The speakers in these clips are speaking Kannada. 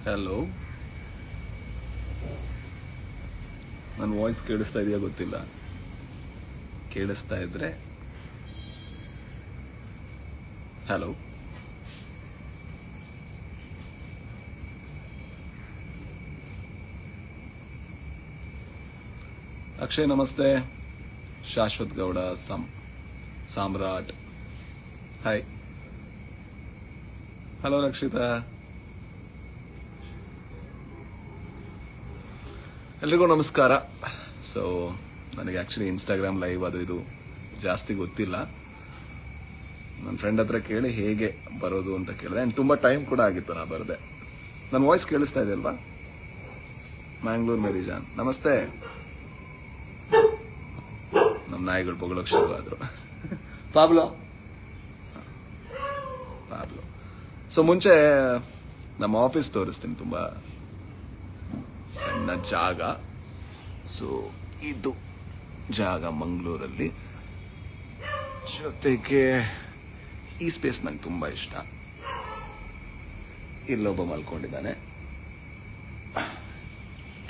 ಹಲೋ, ನನ್ನ ವಾಯ್ಸ್ ಕೇಳಿಸ್ತಾ ಇದೆಯಾ ಗೊತ್ತಿಲ್ಲ. ಕೇಳಿಸ್ತಾ ಇದ್ರೆ ಹಲೋ. ಅಕ್ಷಯ್ ನಮಸ್ತೆ. ಶಾಶ್ವತ್ ಗೌಡ ಸಾಮ್ರಾಟ್ ಹಾಯ್. ಹಲೋ ರಕ್ಷಿತಾ. ಎಲ್ರಿಗೂ ನಮಸ್ಕಾರ. ಸೊ ನನಗೆ ಆ್ಯಕ್ಚುಲಿ ಇನ್ಸ್ಟಾಗ್ರಾಮ್ ಲೈವ್ ಅದು ಇದು ಜಾಸ್ತಿ ಗೊತ್ತಿಲ್ಲ. ನನ್ನ ಫ್ರೆಂಡ್ ಹತ್ರ ಕೇಳಿ ಹೇಗೆ ಬರೋದು ಅಂತ ಕೇಳಿದೆ. ಆ್ಯಂಡ್ ತುಂಬ ಟೈಮ್ ಕೂಡ ಆಗಿತ್ತು ನಾ ಬರದೆ. ನನ್ನ ವಾಯ್ಸ್ ಕೇಳಿಸ್ತಾ ಇದೆ ಅಲ್ವಾ? ಮ್ಯಾಂಗ್ಳೂರ್ ಮೇರಿಜಾನ್ ನಮಸ್ತೆ. ನಮ್ಮ ನಾಯಿಗಳು ಬೊಗಳಕ್ಕೆ ಶುರು ಆದರು. ಪಾಬ್ಲೋ. ಸೊ ಮುಂಚೆ ನಮ್ಮ ಆಫೀಸ್ ತೋರಿಸ್ತೀನಿ, ತುಂಬ ಸಣ್ಣ ಜಾಗ. ಸೊ ಇದು ಜಾಗ ಮಂಗಳೂರಲ್ಲಿ. ಜೊತೆಗೆ ಈ ಸ್ಪೇಸ್ ನಂಗೆ ತುಂಬ ಇಷ್ಟ. ಇಲ್ಲೊಬ್ಬ ಮಲ್ಕೊಂಡಿದ್ದಾನೆ,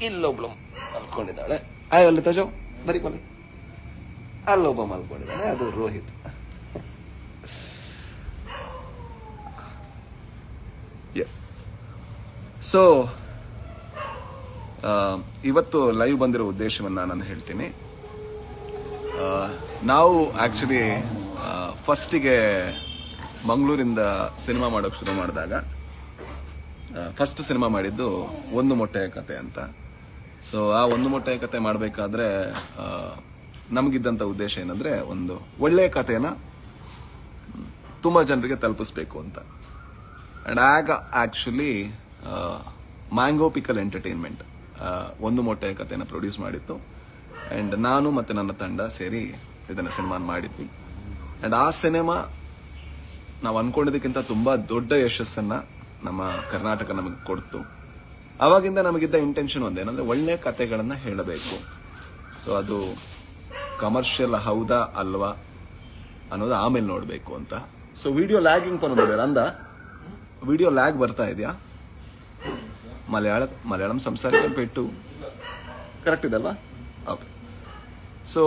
ಇಲ್ಲೊಬ್ಳು ಮಲ್ಕೊಂಡಿದ್ದಾಳೆ. ಅಲ್ಲಿ ತಜೋ ಬರೀ ಬನ್ನಿ. ಅಲ್ಲೊಬ್ಬ ಮಲ್ಕೊಂಡಿದ್ದಾನೆ, ಅದು ರೋಹಿತ್. ಎಸ್. ಸೊ ಇವತ್ತು ಲೈವ್ ಬಂದಿರೋ ಉದ್ದೇಶವನ್ನು ನಾನು ಹೇಳ್ತೀನಿ. ನಾವು ಆ್ಯಕ್ಚುಲಿ ಫಸ್ಟಿಗೆ ಮಂಗಳೂರಿಂದ ಸಿನಿಮಾ ಮಾಡೋಕ್ಕೆ ಶುರು ಮಾಡಿದಾಗ ಫಸ್ಟ್ ಸಿನಿಮಾ ಮಾಡಿದ್ದು ಒಂದು ಮೊಟ್ಟೆಯ ಕತೆ ಅಂತ. ಸೊ ಆ ಒಂದು ಮೊಟ್ಟೆಯ ಕತೆ ಮಾಡಬೇಕಾದ್ರೆ ನಮಗಿದ್ದಂಥ ಉದ್ದೇಶ ಏನಂದರೆ, ಒಂದು ಒಳ್ಳೆಯ ಕಥೆನ ತುಂಬ ಜನರಿಗೆ ತಲುಪಿಸ್ಬೇಕು ಅಂತ. ಆ್ಯಂಡ್ ಆಗ ಆ್ಯಕ್ಚುಲಿ ಮ್ಯಾಂಗೋ ಪಿಕಲ್ ಎಂಟರ್ಟೈನ್ಮೆಂಟ್ ಒಂದು ಮೊಟ್ಟೆಯ ಕಥೆನ ಪ್ರೊಡ್ಯೂಸ್ ಮಾಡಿತ್ತು. ಆ್ಯಂಡ್ ನಾನು ಮತ್ತು ನನ್ನ ತಂಡ ಸೇರಿ ಇದನ್ನು ಸಿನಿಮಾನ ಮಾಡಿದ್ವಿ. ಆ್ಯಂಡ್ ಆ ಸಿನಿಮಾ ನಾವು ಅಂದ್ಕೊಂಡಿದ್ದಕ್ಕಿಂತ ತುಂಬ ದೊಡ್ಡ ಯಶಸ್ಸನ್ನು ನಮ್ಮ ಕರ್ನಾಟಕ ನಮಗೆ ಕೊಡ್ತು. ಆವಾಗಿಂದ ನಮಗಿದ್ದ ಇಂಟೆನ್ಷನ್ ಒಂದೇನಂದರೆ, ಒಳ್ಳೆಯ ಕಥೆಗಳನ್ನು ಹೇಳಬೇಕು. ಸೊ ಅದು ಕಮರ್ಷಿಯಲ್ ಹೌದಾ ಅಲ್ವಾ ಅನ್ನೋದು ಆಮೇಲೆ ನೋಡಬೇಕು ಅಂತ. ಸೊ ವಿಡಿಯೋ ಲ್ಯಾಗಿಂಗ್ ಪನ್ನೋದು ಅಂದ ವಿಡಿಯೋ ಲ್ಯಾಗ್ ಬರ್ತಾ ಇದೆಯಾ? ಮಲಯಾಳಂ ಸಂಸಾರಿಕೆ ಪೆಟ್ಟು ಕರೆಕ್ಟ್ ಇದಲ್ವಾ? ಓಕೆ. ಸೊ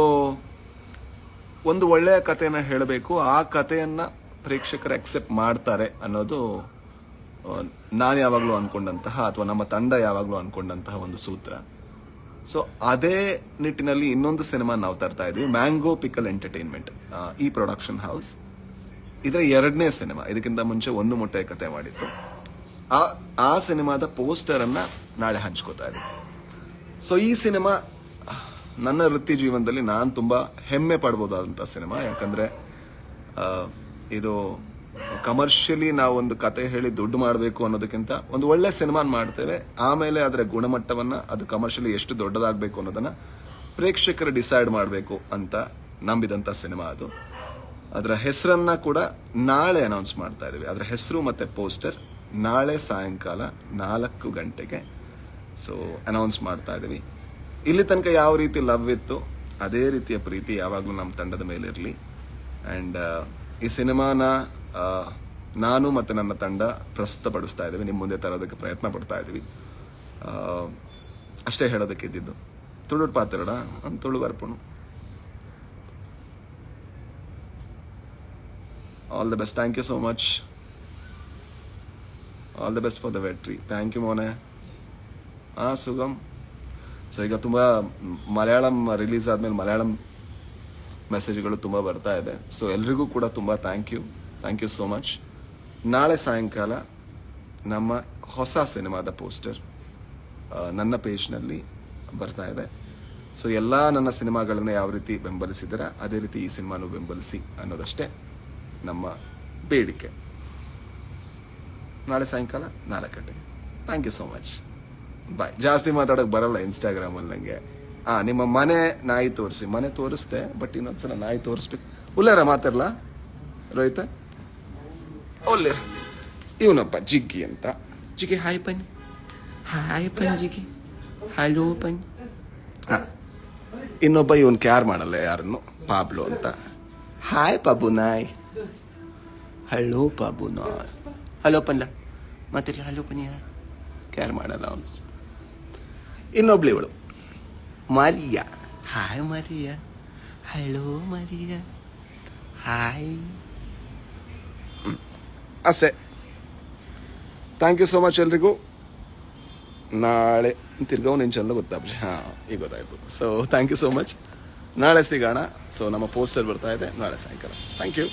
ಒಂದು ಒಳ್ಳೆಯ ಕಥೆಯನ್ನು ಹೇಳಬೇಕು, ಆ ಕಥೆಯನ್ನು ಪ್ರೇಕ್ಷಕರು ಅಕ್ಸೆಪ್ಟ್ ಮಾಡ್ತಾರೆ ಅನ್ನೋದು ನಾನು ಯಾವಾಗಲೂ ಅಂದ್ಕೊಂಡಂತಹ, ಅಥವಾ ನಮ್ಮ ತಂಡ ಯಾವಾಗಲೂ ಅಂದ್ಕೊಂಡಂತಹ ಒಂದು ಸೂತ್ರ. ಸೊ ಅದೇ ನಿಟ್ಟಿನಲ್ಲಿ ಇನ್ನೊಂದು ಸಿನಿಮಾ ನಾವು ತರ್ತಾ ಇದ್ವಿ, ಮ್ಯಾಂಗೋ ಪಿಕಲ್ ಎಂಟರ್ಟೈನ್ಮೆಂಟ್. ಈ ಪ್ರೊಡಕ್ಷನ್ ಹೌಸ್ ಇದರ 2ನೇ ಸಿನಿಮಾ. ಇದಕ್ಕಿಂತ ಮುಂಚೆ ಒಂದು ಮೊಟ್ಟೆಯ ಕತೆ ಮಾಡಿತ್ತು. ಆ ಸಿನಿಮಾದ ಪೋಸ್ಟರನ್ನು ನಾಳೆ ಹಂಚ್ಕೋತಾ ಇದ್ವಿ. ಸೊ ಈ ಸಿನಿಮಾ ನನ್ನ ವೃತ್ತಿ ಜೀವನದಲ್ಲಿ ನಾನು ತುಂಬ ಹೆಮ್ಮೆ ಪಡ್ಬೋದಾದಂಥ ಸಿನಿಮಾ. ಯಾಕಂದರೆ ಇದು ಕಮರ್ಷಿಯಲಿ ನಾವು ಒಂದು ಕತೆ ಹೇಳಿ ದುಡ್ಡು ಮಾಡಬೇಕು ಅನ್ನೋದಕ್ಕಿಂತ ಒಂದು ಒಳ್ಳೆ ಸಿನಿಮಾನ ಮಾಡ್ತೇವೆ, ಆಮೇಲೆ ಅದರ ಗುಣಮಟ್ಟವನ್ನು, ಅದು ಕಮರ್ಷಿಯಲಿ ಎಷ್ಟು ದೊಡ್ಡದಾಗಬೇಕು ಅನ್ನೋದನ್ನು ಪ್ರೇಕ್ಷಕರು ಡಿಸೈಡ್ ಮಾಡಬೇಕು ಅಂತ ನಂಬಿದಂಥ ಸಿನಿಮಾ ಅದು. ಅದರ ಹೆಸರನ್ನು ಕೂಡ ನಾಳೆ ಅನೌನ್ಸ್ ಮಾಡ್ತಾ ಇದ್ದೀವಿ. ಅದರ ಹೆಸರು ಮತ್ತು ಪೋಸ್ಟರ್ ನಾಳೆ ಸಾಯಂಕಾಲ 4 ಗಂಟೆಗೆ ಸೊ ಅನೌನ್ಸ್ ಮಾಡ್ತಾ ಇದ್ದೀವಿ. ಇಲ್ಲಿ ತನಕ ಯಾವ ರೀತಿ ಲವ್ ಇತ್ತು ಅದೇ ರೀತಿಯ ಪ್ರೀತಿ ಯಾವಾಗಲೂ ನಮ್ಮ ತಂಡದ ಮೇಲೆ ಇರಲಿ. ಆ್ಯಂಡ್ ಈ ಸಿನಿಮಾನ ನಾನು ಮತ್ತು ನನ್ನ ತಂಡ ಪ್ರಸ್ತುತಪಡಿಸ್ತಾ ಇದ್ದೀವಿ, ನಿಮ್ಮ ಮುಂದೆ ತರೋದಕ್ಕೆ ಪ್ರಯತ್ನ ಪಡ್ತಾ ಇದ್ದೀವಿ. ಅಷ್ಟೇ ಹೇಳೋದಕ್ಕೆ ಇದ್ದಿದ್ದು. ತುಳುಡ್ ಪಾತ್ರಡ ಅಂತ ತುಳು ಬರ್ಪುಣು. All the best. Thank you so much. All the best for the Vetri. Thank you ಮೋನೆ. ಸುಗಮ್. ಸೊ ಈಗ ತುಂಬ ಮಲಯಾಳಂ ರಿಲೀಸ್ ಆದಮೇಲೆ ಮಲಯಾಳಂ ಮೆಸೇಜ್ಗಳು ತುಂಬ ಬರ್ತಾ ಇದೆ. ಸೊ ಎಲ್ರಿಗೂ ಕೂಡ ತುಂಬ ಥ್ಯಾಂಕ್ ಯು ಸೋ ಮಚ್. ನಾಳೆ ಸಾಯಂಕಾಲ ನಮ್ಮ ಹೊಸ ಸಿನಿಮಾದ ಪೋಸ್ಟರ್ ನನ್ನ ಪೇಜ್ನಲ್ಲಿ ಬರ್ತಾ ಇದೆ. ಸೊ ಎಲ್ಲ ನನ್ನ ಸಿನಿಮಾಗಳನ್ನು ಯಾವ ರೀತಿ ಬೆಂಬಲಿಸಿದರೆ ಅದೇ ರೀತಿ ಈ ಸಿನಿಮಾನು ಬೆಂಬಲಿಸಿ ಅನ್ನೋದಷ್ಟೇ ನಮ್ಮ ಬೇಡಿಕೆ. ನಾಳೆ ಸಾಯಂಕಾಲ 4 ಗಂಟೆಗೆ. Thank you so much. Bye. ಜಾಸ್ತಿ ಮಾತಾಡೋಕೆ ಬರಲ್ಲ ಇನ್ಸ್ಟಾಗ್ರಾಮಲ್ಲಿ ನನಗೆ. ನಿಮ್ಮ ಮನೆ ನಾಯಿ ತೋರಿಸಿ. ಮನೆ ತೋರಿಸ್ದೆ, ಬಟ್ ಇನ್ನೊಂದ್ಸಲ ನಾಯಿ ತೋರಿಸ್ಬೇಕು. ಉಲ್ಲಾರ ಮಾತಾಡಲ್ಲ ರೋಹಿತ? ಒಲ್ಲೇರ್. ಇವನಪ್ಪ ಜಿಗ್ಗಿ ಅಂತ. ಜಿಗ್ಗಿ ಹಾಯ್ ಪನ್. ಹಾಯ್ ಪನ್ ಜಿಗ್ಗಿ. ಹಲೋ ಪನ್. ಇನ್ನೊಬ್ಬ ಇವನ್ ಕ್ಯಾರ್ ಮಾಡಲ್ಲ ಯಾರನ್ನು, ಪಾಬ್ಲೋ ಅಂತ. ಹಾಯ್ ಪಾಬು ನಾಯ್. ಹಲೋ ಪಾಬು ನಾಯ್. ಹಲೋ ಪನ್ಲ ಮಾತಾಡಿ. ಹಲೋ ಪನಿಯ. ಕೇರ್ ಮಾಡಲ್ಲ ಅವನು. ಇನ್ನೊಬ್ಳು ಇವಳು Maria. Hi Maria, hello Maria, hi. ಅಷ್ಟೇ. ಥ್ಯಾಂಕ್ ಯು ಸೋ ಮಚ್ ಎಲ್ರಿಗೂ. ನಾಳೆ ತಿರ್ಗವ್ ನಿನ್ನ ಚಂದ ಗೊತ್ತಾಗ್ಬಿಟ್ಟು ಈಗ ಗೊತ್ತಾಯ್ತು. So thank you so much. ನಾಳೆ ಸಿಗೋಣ. ಸೊ ನಮ್ಮ ಪೋಸ್ಟರ್ ಬರ್ತಾ ಇದೆ ನಾಳೆ ಸಾಯಂಕಾಲ. ಥ್ಯಾಂಕ್ ಯು.